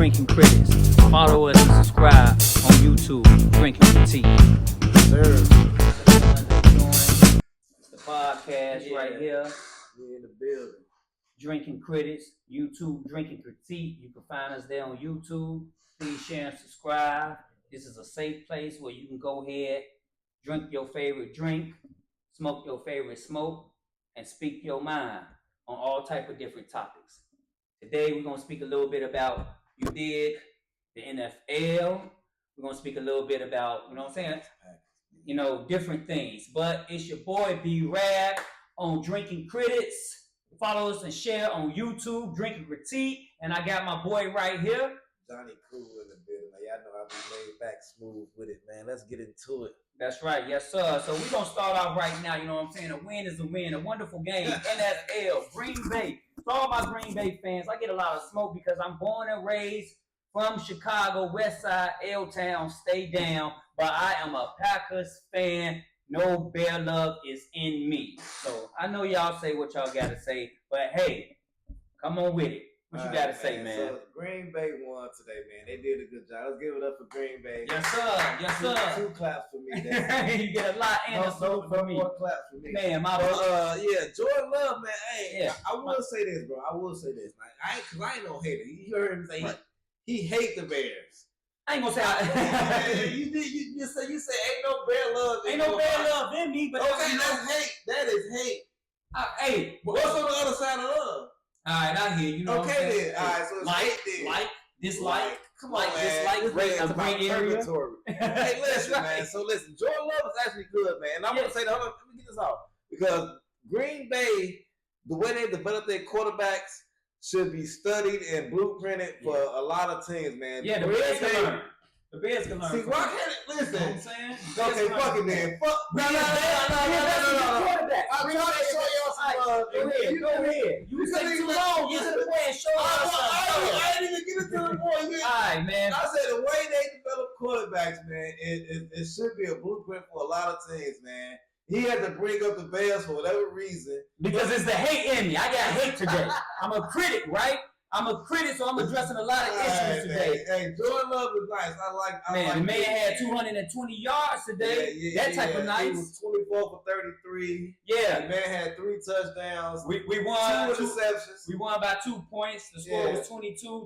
Drinking Critics. Follow us and subscribe on YouTube, Drinking Critique. Sir. It's the podcast right here. We in the building. Drinking Critics, YouTube, Drinking Critique. You can find us there on YouTube. Please share and subscribe. This is a safe place where you can go ahead, drink your favorite drink, smoke your favorite smoke, and speak your mind on all type of different topics. Today we're going to speak a little bit about, you dig, the NFL. We're going to speak a little bit about, you know what I'm saying, different things. But it's your boy B-Rab on Drinking Critics. Follow us and share on YouTube, Drinking Critique. And I got my boy right here, Johnny Cool in the building. Y'all know I'll be laid back smooth with it, man. Let's get into it. That's right, yes sir. So we're going to start off right now, you know what I'm saying? A win is a win, a wonderful game. NFL, Green Bay. For all my Green Bay fans, I get a lot of smoke because I'm born and raised from Chicago, West Side, L-Town, stay down. But I am a Packers fan. No bear love is in me. So I know y'all say what y'all got to say, but hey, come on with it. What you got to say, man? So Green Bay won today, man. They did a good job. Let's give it up for Green Bay. Yes, sir. Yes, sir. Two claps for me. You get a lot and a salute for me. More claps for me. Man, Jordan Love, man. Hey, yeah. I will say this, bro. I will say this. Like, I ain't no hater. You heard him say he hate the Bears. I ain't gonna say you say ain't no bear love. Ain't no bear love in me, but okay, that's hate. That is hate. Hey, what's on the other side of love? All right, I hear you. Know okay, then. All right, so it's like, dislike, come on, man. Dislike, a great area. Hey, listen, man. So listen, Jordan Love is actually good, man. And I'm gonna say that. Hold on, let me get this off because Green Bay, the way they develop their quarterbacks, should be studied and blueprinted for a lot of teams, man. Yeah, the Bears can learn. The Bears can learn. See, why can't it? Listen. You know what I'm saying? Okay, fuck it, man. Fuck. No. I'm trying to show y'all some love. Go ahead. You take too long. Get to the point and show us something. I didn't even get into the point. All right, man. I said the way they develop quarterbacks, man, it should be a blueprint for a lot of teams, man. He had to bring up the Bears for whatever reason. Because it's the hate in me. I got hate today. I'm a critic, right? I'm a critic, so I'm addressing a lot of issues today. Hey, Jordan Love is nice. I like the man had 220 yards today. That type of nice. He was 24 for 33. Yeah. The man had 3 touchdowns. We won 2 interceptions. We won by 2 points. The score was 22-24. You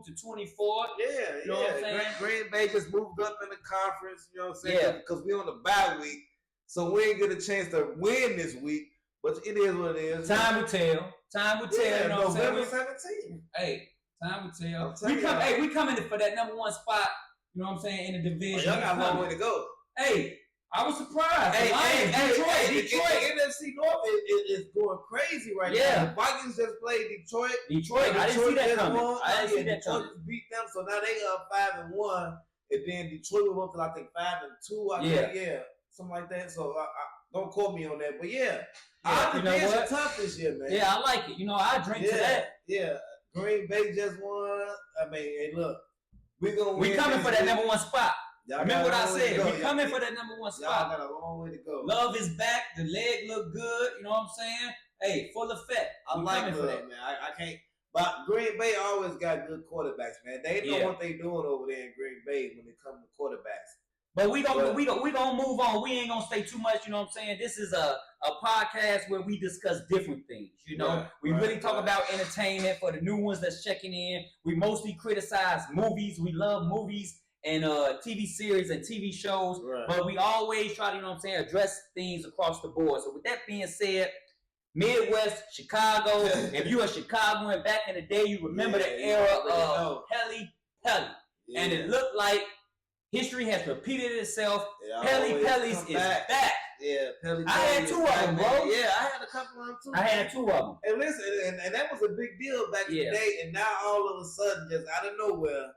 know what I'm saying? Green Bay just moved up in the conference, you know what I'm saying? Yeah. Because we on the bye week. So we ain't get a chance to win this week. But it is what it is. Time will tell. You know what I'm saying? November 17th. Hey, time will tell. We coming for that number 1 spot. You know what I'm saying, in the division. Y'all got a long way to go. Hey, I was surprised. Detroit. NFC North is going crazy right now. The Vikings just played Detroit. I didn't see that coming. I didn't see that coming. Detroit beat them, so now they are 5-1, and then Detroit will up to I think 5-2. I think, something like that. So don't quote me on that, but you know what? Tough this year, man. Yeah, I like it. You know, I drink to that. Yeah, Green Bay just won. I mean, hey, look, we coming for that number 1 spot. Remember what I said? We coming for that number 1 spot. Y'all got a long way to go. Love is back. The leg look good. You know what I'm saying? Hey, full effect. I like Love, man. I can't. But Green Bay always got good quarterbacks, man. They know what they doing over there in Green Bay when it comes to quarterbacks. But we gonna move on. We ain't gonna stay too much. You know what I'm saying? This is a podcast where we discuss different things. You know, we really talk about entertainment for the new ones that's checking in. We mostly criticize movies. We love movies and TV series and TV shows. Right. But we always try to, you know what I'm saying, address things across the board. So with that being said, Midwest, Chicago. If you're a Chicagoan back in the day, you remember the era of Pelle Pelle. Yeah. And it looked like history has repeated itself. Pelle Pelle's is back. Yeah, Pelle. I had 2 of them, bro. Yeah, I had a couple of them too. I had 2 of them. And listen, and that was a big deal back in the day. And now all of a sudden, just out of nowhere,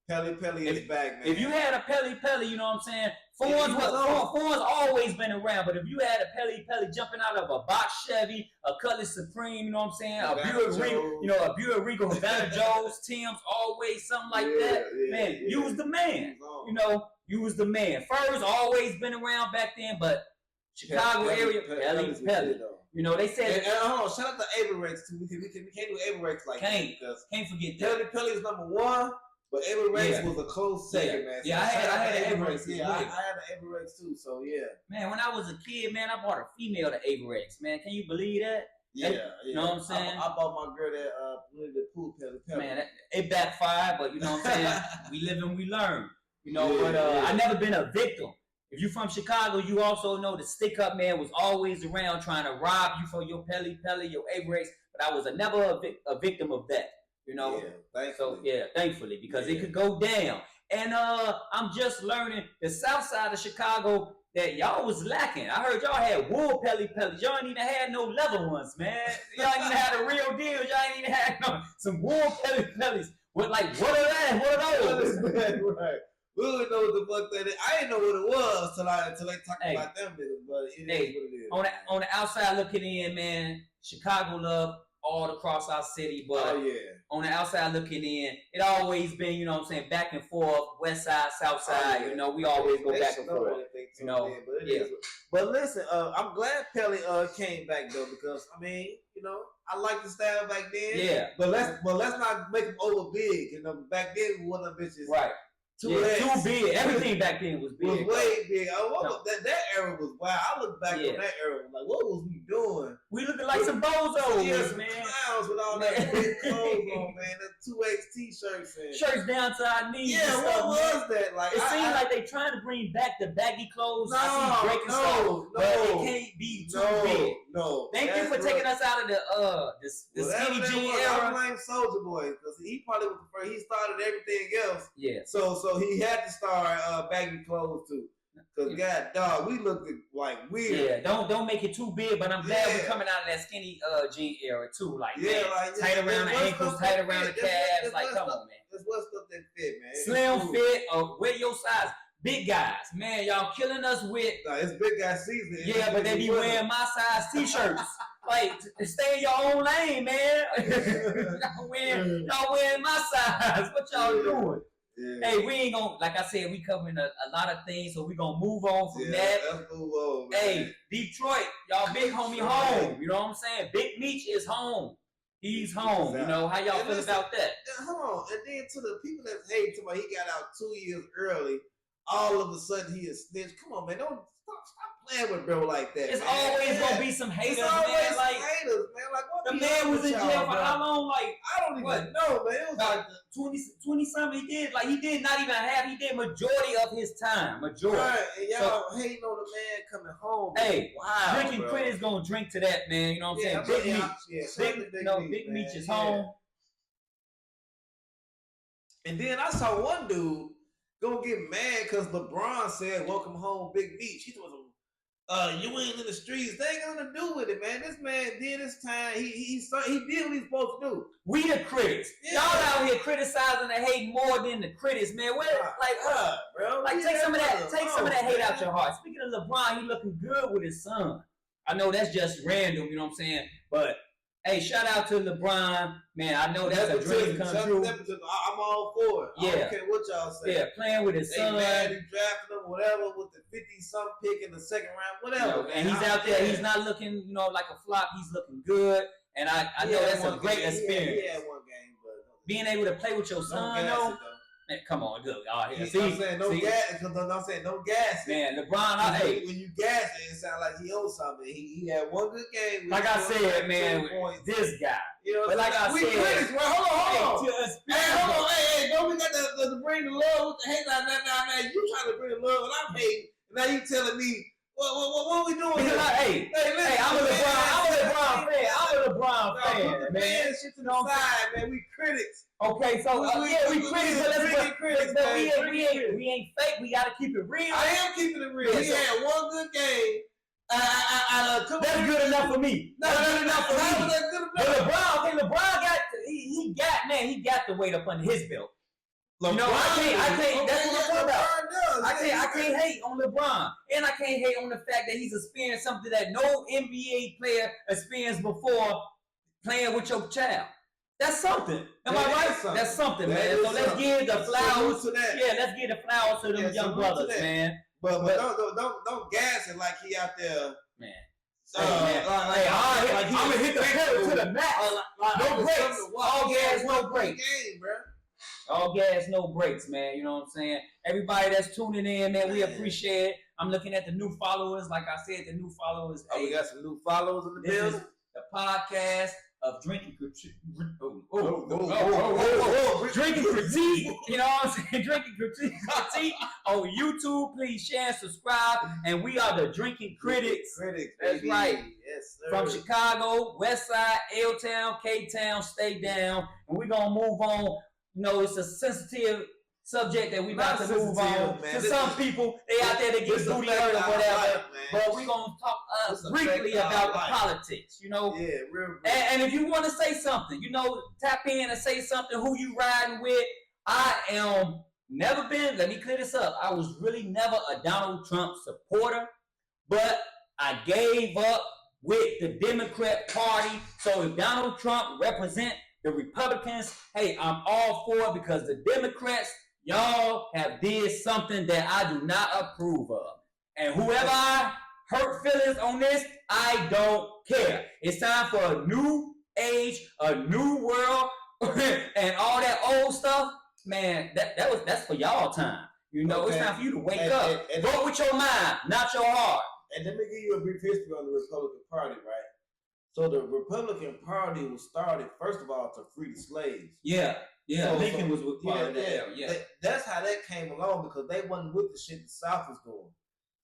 Pelle Pelle is back, man. If you had a Pelle Pelle, you know what I'm saying? Fourn's always been around, but if you had a Pelle Pelle jumping out of a box Chevy, a Cutlass Supreme, you know what I'm saying? A Buick Regal, Havana Joe's, Tim's, always something like that. Man, you was the man. You know, you was the man. Furs always been around back then, but Chicago area, Pelle Pelle. You know, they said. Hold on, shout out to Averex too. We can't do Averex like that because can't forget that. Pelle Pelle is number 1. But Averex was a close second, man. So I had an Averex. Yeah, I had an Averex too. So yeah. Man, when I was a kid, man, I bought a female to Averex. Man, can you believe that? Yeah. You know what I'm saying? I bought my girl that the pool Pelle Pelle. Man, it backfired, but you know what I'm saying? We live and we learn. You know, but I never been a victim. If you from Chicago, you also know the stick up man was always around trying to rob you for your Pelle Pelle, your Averex. But I was never a victim of that. You know, thankfully, because it could go down. And I'm just learning the south side of Chicago that y'all was lacking. I heard y'all had wool Pelle Pelles. Y'all ain't even had no leather ones, man. Y'all ain't even had the real deal. Y'all ain't even had some wool Pelle Pelles. What are that? What are those? Right. We don't know what the fuck that is. I didn't know what it was till they talk about them niggas, but it is what it is. On the outside looking in, man, Chicago love all across our city, but on the outside looking in, it always been, you know what I'm saying, back and forth, west side, south side, you know, we always go back and forth. You know, But listen, I'm glad Pelle came back though, because I mean, you know, I like the style back then. Yeah. But let's not make them over big. You know, back then one of them bitches. Right. Too big. Everything back then was big. Was way big. That era was wild. I look back on that era like, what was we doing? We looking like some bozos, man. Clowns with all that big clothes on, man. The 2X t-shirts and shirts down to our knees. Yeah, what was that? Like it seems like they trying to bring back the baggy clothes. But it can't be too big. No. Thank you for taking us out of the skinny jean era. I blame Soulja Boy because he probably was the first. He started everything else. Yeah. So he had to start baggy clothes too. Cause God, dog, we looked like weird. Yeah, don't make it too big, but I'm glad we're coming out of that skinny jean era too. Like tight around the ankles, tight around the calves. Like, come on, man. That's what stuff that fit, man. Slim fit or wear your size. Big guys, man, y'all killing us with. Nah, it's big guy season. Yeah, but they be wearing my size t-shirts. Like, stay in your own lane, man. y'all wearing my size. What y'all doing? Yeah. Hey, we ain't gonna, like I said, we covering a lot of things, so we gonna move on from that. Let's move on, man. Hey, Detroit, y'all big homie home. You know what I'm saying? Big Meech is home. He's home. You know, how y'all feel about that? Hold on. And then to the people that hate him, he got out 2 years early. All of a sudden, he is snitched. Come on, man. Don't stop playing with bro like that. It's always gonna be some haters, man. Like haters, man. Like what? The man was in jail for how long? Like I don't even know, man. It was like 20 something. He did not even half. He did majority of his time. Majority. Right, and y'all hating on the man coming home. Hey, wow, drinking critics gonna drink to that, man. You know what I'm saying? Big Meech is home. And then I saw one dude gonna get mad because LeBron said, "Welcome home, Big Meech." He told him, "You ain't in the streets." They ain't gonna do with it, man. This man did his time. He did what he's supposed to do. We the critics. Y'all out here criticizing and hating more than the critics, man. Bro. Like take some of that hate out your heart. Speaking of LeBron, he looking good with his son. I know that's just random, you know what I'm saying? But hey, shout out to LeBron, man. I know that's a dream come true. I'm all for it. I don't care what y'all say. Yeah, playing with his son. He drafted him, whatever, with the 50-something pick in the second round, whatever. You know, and he's out there. He's not looking, like a flop. He's looking good, and I know that's a great experience. He had one game, but being able to play with your son, though. Man, come on, look, I'm saying no gas. I'm saying no gas. Man, LeBron, when you gas it sounds like he owes something. He had one good game. Like I said, man, this guy. You know, but like I said, critics, bro. Hold on. Hey, don't we got to bring the love with the hate? Now, you trying to bring the love, and I'm hating. Now you telling me what are we doing here? Hey, I'm a LeBron fan. I'm a LeBron fan. Put the man shit to the side, man. We critics. Okay, so we critics, but we ain't fake. We gotta keep it real. I am keeping it real. He had one good game. That's good enough for me. That's good enough for me. But LeBron got he got the weight up under his belt. I can't. That's what I'm talking about. I can't hate on LeBron, and I can't hate on the fact that he's experienced something that no NBA player experienced before, playing with your child. That's something. Am I right? That's something, man. So let's give the flowers to that. Yeah, let's give the flowers to them young brothers, man. But don't gas it like he out there, man. I'm gonna hit the pedal to the max. No breaks. All gas, no breaks. Game, bro. All gas, no brakes, man. You know what I'm saying? Everybody that's tuning in, man, we appreciate it. I'm looking at the new followers. Like I said, the new followers. We got some new followers in the building. The podcast of drinking critique. Drinking critique. You know what I'm saying? Drinking critique on YouTube. Please share and subscribe. And we are the Drinking Critics. That's baby. right. Yes, sir. From Chicago, West Side, L-Town, K-Town, stay down. And we're going to move on. You know, it's a sensitive subject that we about to move on. Man. To some people, they out there to get booty hurt or whatever. But we're going to talk briefly about the politics, you know. Yeah, real. And if you want to say something, you know, tap in and say something, who you riding with. I am never been, let me clear this up. I was really never a Donald Trump supporter, but I gave up with the Democrat Party. So if Donald Trump represent the Republicans, hey, I'm all for it because the Democrats, y'all have did something that I do not approve of. And whoever I hurt feelings on this, I don't care. It's time for a new age, a new world, and all that old stuff. Man, that's for y'all time. You know, It's time for you to wake up. Vote with your mind, not your heart. And let me give you a brief history on the Republican Party, right? So the Republican Party was started, first of all, to free the slaves. Yeah. So, Lincoln was with part of that. Yeah. That's how that came along because they wasn't with the shit the South was doing.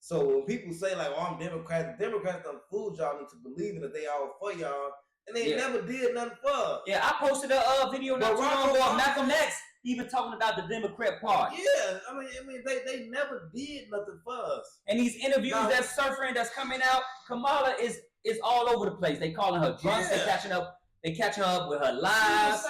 So when people say like, "Oh, I'm Democrat," the Democrats done fooled y'all into believing that they all for y'all, and they never did nothing for us. Yeah, I posted a video not too long ago of Malcolm X even talking about the Democrat Party. Yeah, I mean, they never did nothing for us. And these interviews that's surfing, that's coming out, Kamala is all over the place. They calling her drunk. They catching up. They catching up with her lies.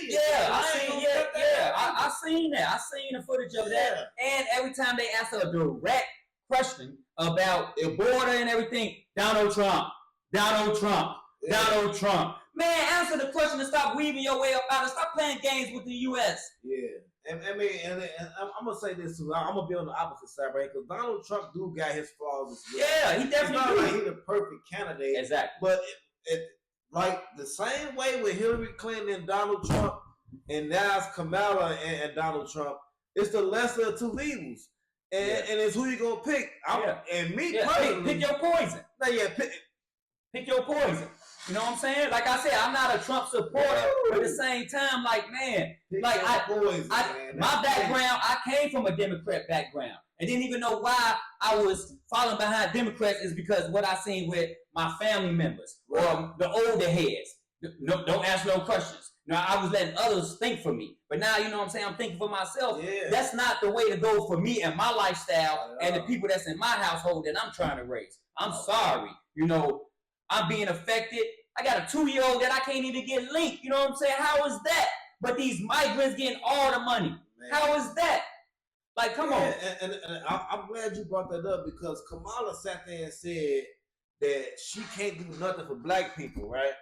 Yeah, I seen that. I seen the footage of that. And every time they ask her a direct question about the border and everything, Donald Trump. Man, answer the question and stop weaving your way up out and stop playing games with the U.S. Yeah. And I mean, and I'm gonna say this too. I'm gonna be on the opposite side, right? Because Donald Trump do got his flaws as well. Yeah, he definitely do. Like he's the perfect candidate. Exactly. But it like the same way with Hillary Clinton and Donald Trump, and now it's Kamala and Donald Trump. It's the lesser of two evils, and it's who you gonna pick. And me personally, pick your poison. Pick your poison. You know what I'm saying? Like I said, I'm not a Trump supporter, but at the same time, like, man, like my background, I came from a Democrat background. I didn't even know why I was following behind Democrats is because what I seen with my family members or the older heads. No, don't ask no questions. Now I was letting others think for me, but now you know what I'm saying. I'm thinking for myself. Yeah. That's not the way to go for me and my lifestyle and the people that's in my household that I'm trying to raise. I'm sorry, you know, I'm being affected. I got a 2-year-old that I can't even get linked. You know what I'm saying? How is that? But these migrants getting all the money. Man. How is that? Like, come on. And I'm glad you brought that up because Kamala sat there and said that she can't do nothing for black people, right?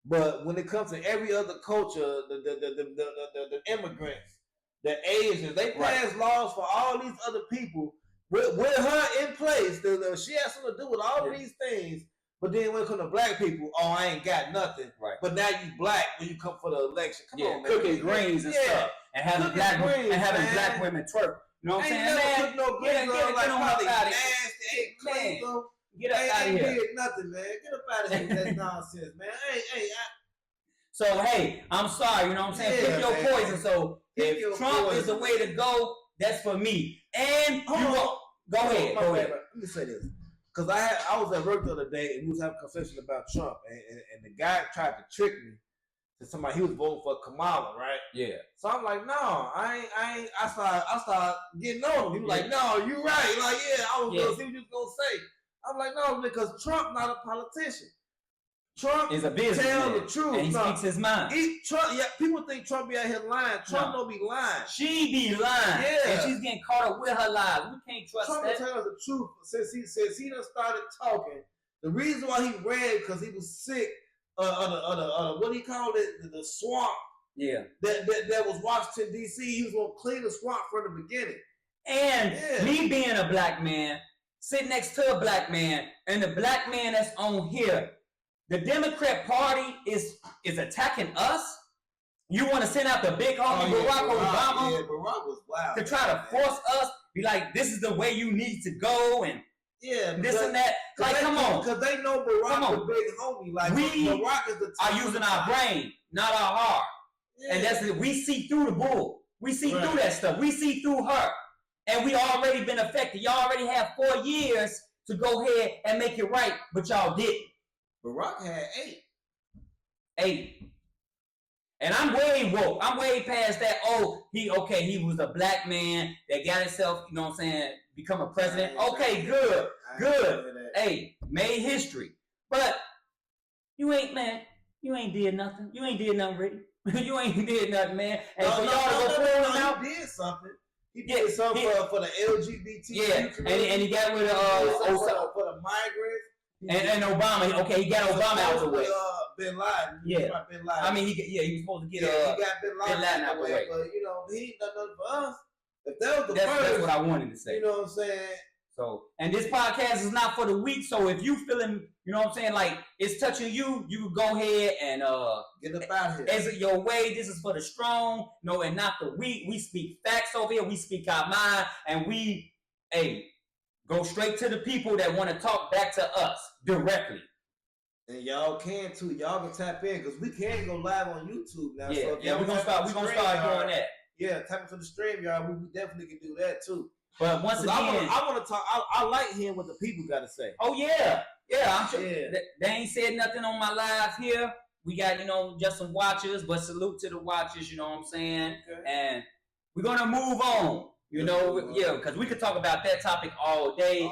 But when it comes to every other culture, the immigrants, the Asians, they pass laws for all these other people with her in place. She has something to do with all these things. But then when it comes to black people, oh, I ain't got nothing. Right. But now you black when you come for the election. Come on, man. Cooking greens and stuff. And having black women twerk. You know what I'm saying? Man, no greens like probably nasty. Get up out of here. Did nothing, man. Get up out of here with that nonsense, man. So, hey, I'm sorry. You know what I'm saying? Pick your poison. So, if Trump is the way to go, that's for me. And go ahead. Let me say this. Because I was at work the other day and we was having a conversation about Trump and the guy tried to trick me to somebody he was voting for Kamala, right? Yeah. So I'm like, no, I ain't. I started getting on him. He was like, no, you right. Like, I was gonna see what you was gonna say. I'm like, no, because Trump not a politician. Trump is a businessman. Tell the truth. And he speaks his mind. People think Trump be out here lying. Trump don't be lying. She be lying. Yeah. And she's getting caught up with her lies. We can't trust Trump that. Trump tells the truth since he done started talking. The reason why he ran because he was sick what he called it, the swamp. Yeah. That was Washington, D.C. He was going to clean the swamp from the beginning. And me being a black man, sitting next to a black man, and the black man that's on here, the Democrat Party is attacking us. You want to send out the big homie Barack Obama? Yeah, Barack was wild. To try to force us, be like, this is the way you need to go, and this and that. Like, come on. Because they know Barack the big homie. Like, Barack is the are using our brain, not our heart. Yeah. And that's it. We see through the bull. We see through that stuff. We see through her. And we already been affected. Y'all already have 4 years to go ahead and make it right, but y'all didn't. Barack had 8. 8. And I'm way woke. I'm way past that. Oh, he was a black man that got himself, you know what I'm saying, become a president. Okay, good. Hey, made history. But you ain't did nothing. You ain't did nothing, Ricky. You ain't did nothing, man. And for y'all to go pull him out. He did something. He did something for the LGBT. Yeah, and he got rid of for the migrants. And Obama, he got Obama out of the way. Bin Laden. Yeah. Bin Laden. I mean, he was supposed to get he got Bin Laden out the way. But he ain't done nothing for us. If that was the first, that's what I wanted to say. You know what I'm saying? So, and this podcast is not for the weak. So if you feeling, you know what I'm saying, like it's touching you, you go ahead and get up out here. Exit your way. This is for the strong, and not the weak. We speak facts over here. We speak our mind, and we, go straight to the people that want to talk back to us directly. And y'all can too. Y'all can tap in because we can go live on YouTube now. Yeah, so we're gonna start doing that. Yeah, tap into the stream, y'all. We definitely can do that too. But once again, I want to talk. I like hearing what the people got to say. Oh yeah. I'm sure they ain't said nothing on my live here. We got just some watchers, but salute to the watchers. You know what I'm saying? Okay. And we're gonna move on. Because we could talk about that topic all day.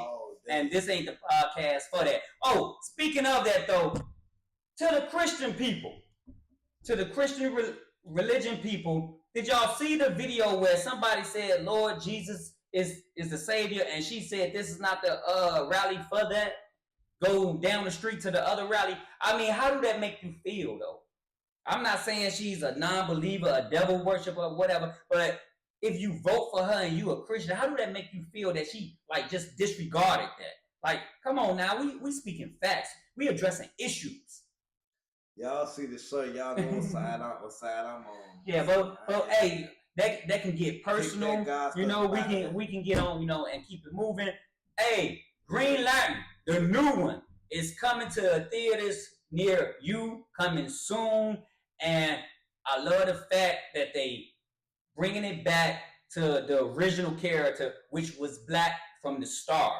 And this ain't the podcast for that. Oh, speaking of that though, to the Christian people, to the Christian religion people, did y'all see the video where somebody said Lord Jesus is the Savior, and she said this is not the rally for that? Go down the street to the other rally. I mean, how do that make you feel though? I'm not saying she's a non-believer, a devil worshiper, or whatever, but if you vote for her and you a Christian, how do that make you feel that she just disregarded that? Like, come on now, we speaking facts. We addressing issues. Y'all see the show, y'all go on side I'm on. Yeah, but hey, that can get personal. We can get on, and keep it moving. Hey, Green Lantern, the new one, is coming to theaters near you, coming soon. And I love the fact that they bringing it back to the original character, which was black from the start.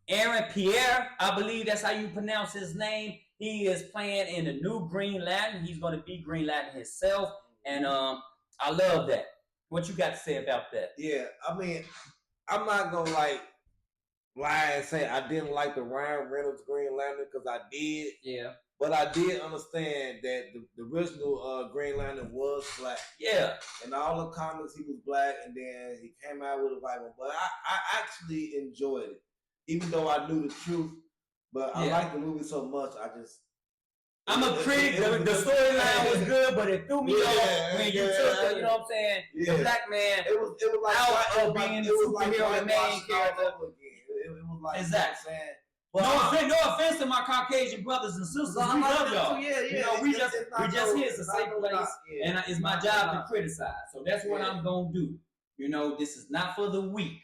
Aaron Pierre, I believe that's how you pronounce his name. He is playing in the new Green Lantern. He's going to be Green Lantern himself. And I love that. What you got to say about that? Yeah, I mean, I'm not going to lie and say I didn't like the Ryan Reynolds Green Lantern because I did. Yeah. But I did understand that the original Green Lantern was black. Yeah. In all the comics, he was black, and then he came out with a white one. But I actually enjoyed it, even though I knew the truth. But I liked the movie so much, I'm a critic. The storyline was good, but it threw me off when you took the, what I'm saying, the black man it was like out of being the superhero, the main character. It was like, exactly. But no offense to my Caucasian brothers and sisters. We love y'all. We just here. It's a safe place, and it's my job to criticize. So that's what I'm gonna do. This is not for the weak.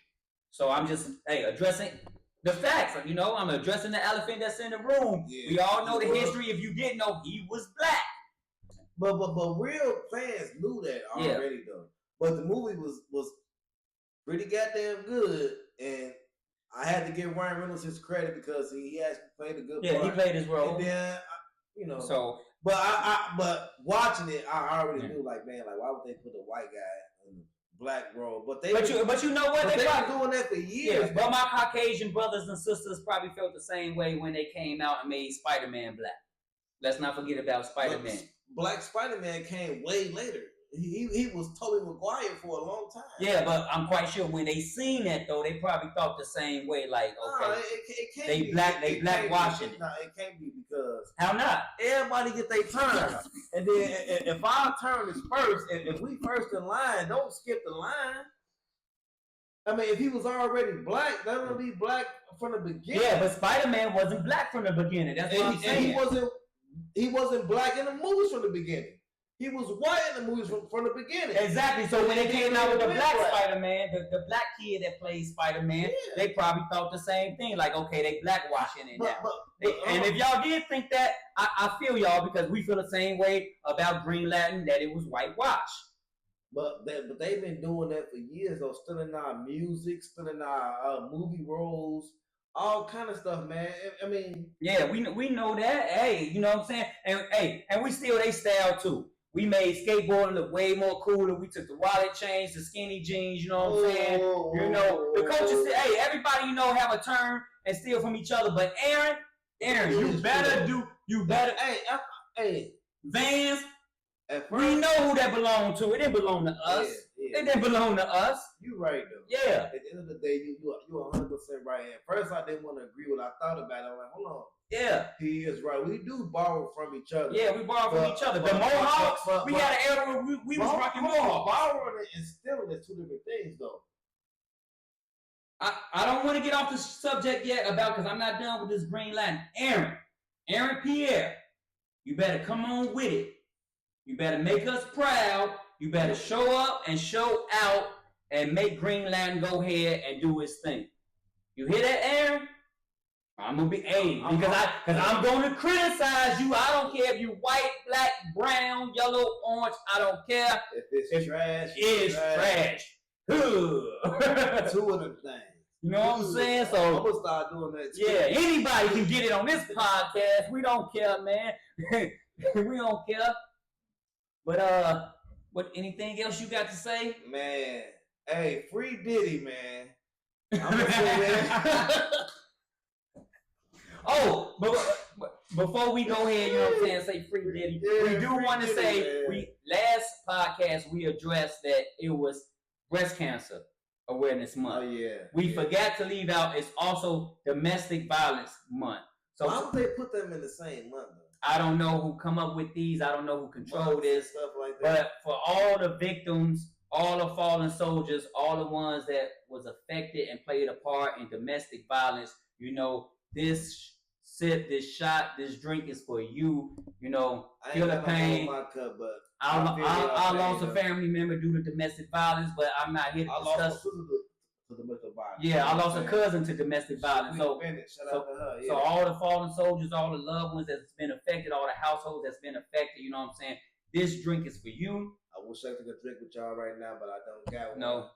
So I'm just addressing the facts. I'm addressing the elephant that's in the room. Yeah. We all know the history. If you didn't know, he was black. But real fans knew that already though. But the movie was pretty goddamn good, and I had to give Ryan Reynolds his credit because he actually played a good part. Yeah, he played his role. And then, So, but but watching it, I already knew, why would they put a white guy in the black role? But you know what? They been doing that for years. Yeah, but my Caucasian brothers and sisters probably felt the same way when they came out and made Spider-Man black. Let's not forget about Spider-Man. Black Spider-Man came way later. He was Tobey Maguire for a long time. Yeah, but I'm quite sure when they seen that though, they probably thought the same way. It can't they be. Black washing it. No, it can't be because how not? Everybody get their turn, and then if our turn is first, and if we first in line, don't skip the line. I mean, if he was already black, that would be black from the beginning. Yeah, but Spider-Man wasn't black from the beginning. That's what I'm saying. He wasn't black in the movies from the beginning. He was white in the movies from the beginning. Exactly. So when they came out with the black Spider-Man, the black kid that plays Spider-Man, they probably thought the same thing. Like, okay, they blackwashing it now. And if y'all did think that, I feel y'all because we feel the same way about Green Lantern, that it was whitewashed. But they've been doing that for years, though, stealing our music, stealing our movie roles, all kind of stuff, man. I mean, yeah, we know that. Hey, you know what I'm saying? And we steal their style too. We made skateboarding look way more cooler. We took the wallet chains, the skinny jeans. You know what I'm saying? You know, the coaches said, "Hey, everybody, you know, have a turn and steal from each other." But Aaron, you better. Hey, Vans. We know who that belonged to. It didn't belong to us. Yeah. It didn't belong to us. You right though. Yeah. At the end of the day, you 100% right. At first, I didn't want to agree with. I thought about it. I'm like, hold on. Yeah. He is right. We do borrow from each other. Yeah, we borrow from each other. The Mohawks, we had an era where we was rocking Mohawks. Borrowing and stealing is two different things, though. I don't want to get off the subject yet because I'm not done with this Green Lantern. Aaron Pierre, you better come on with it. You better make us proud. You better show up and show out and make Green Lantern go ahead and do his thing. You hear that, Aaron? I'm gonna be because I'm gonna criticize you. I don't care if you white, black, brown, yellow, orange. I don't care. If it's trash, it's trash. Two of them things. You know what I'm saying? So I'm gonna start doing that too. Yeah, anybody can get it on this podcast. We don't care, man. We don't care. But what? Anything else you got to say? Man, hey, free Diddy, man. I'm gonna say that. Oh, but before we go ahead, you know what I'm saying, say free Diddy. We do want to say last podcast we addressed that it was breast cancer awareness month. Oh yeah. We forgot to leave out it's also domestic violence month. So why would they put them in the same month though? I don't know who come up with these. I don't know who control this. Stuff like that. But for all the victims, all the fallen soldiers, all the ones that was affected and played a part in domestic violence, you know, this sip, this shot, this drink is for you. You know, feel the pain. My cup, but I lost a family member due to domestic violence, but I'm not here to discuss. I lost a sister to domestic violence. Yeah, I lost a cousin to domestic violence. So, shout out to her. Yeah. So all the fallen soldiers, all the loved ones that's been affected, all the households that's been affected, you know what I'm saying? This drink is for you. I wish I took a drink with y'all right now, but I don't got one. No.